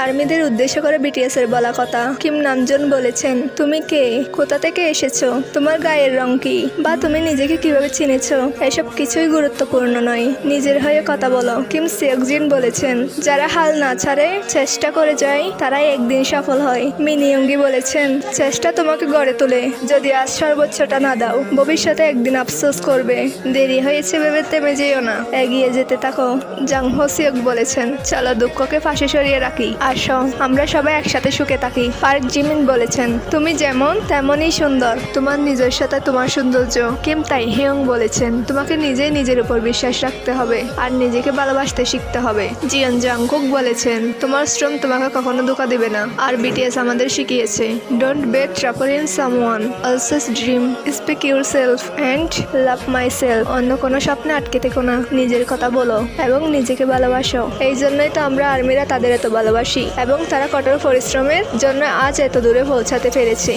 আর্মিদের উদ্দেশ্য করে বিটিএস এর বলা কথা। কিম নামজুন বলেছেন, তুমি কে, কোথা থেকে এসেছো, তোমার গায়ের রং কি, বা তুমি নিজেকে কিভাবে চিনেছো, এসব কিছুই গুরুত্বপূর্ণ নয়, নিজের হয়ে কথা বলো। কিম সিয়কজিন বলেছেন, যারা হাল না ছাড়ে, চেষ্টা করে যায়, তারাই একদিন সফল হয়। মিন ইয়ংগি বলেছেন, চেষ্টা তোমাকে গড়ে তোলে, যদি আজ সর্বোচ্চটা না দাও, ভবিষ্যতে একদিন আফসোস করবে। দেরি হয়েছে ভেবে থেমে যেও না, এগিয়ে যেতে থাকো। জাং হো সিওক বলেছেন, চলো দুঃখকে পাশে সরিয়ে রাখি, আসো আমরা সবাই একসাথে সুখে থাকি। পার্ক জিমিন বলেছেন, তুমি যেমন তেমনই সুন্দর, তোমার নিজস্বতা তোমার সৌন্দর্য। কিম তাই হেয়ং বলেছেন, তোমাকে নিজেই নিজের উপর বিশ্বাস রাখতে হবে আর নিজেকে ভালোবাসতে শিখতে হবে। জিয়ন জাংকুক বলেছেন, তোমার শ্রম তোমাকে কখনো ধোঁকা দিবে না। আর বিটিএস আমাদের শিখিয়েছে, don't bet trouble in someone, also's dream, speak yourself and love myself. অন্য কোনো স্বপ্নে আটকে থেকো না, নিজের কথা বলো এবং নিজেকে ভালোবাসো। এই জন্যই তো আমরা আর্মিরা তাদের এত ভালোবাসি এবং তারা কঠোর পরিশ্রমের জন্য আজ এত দূরে পৌঁছাতে পেরেছে।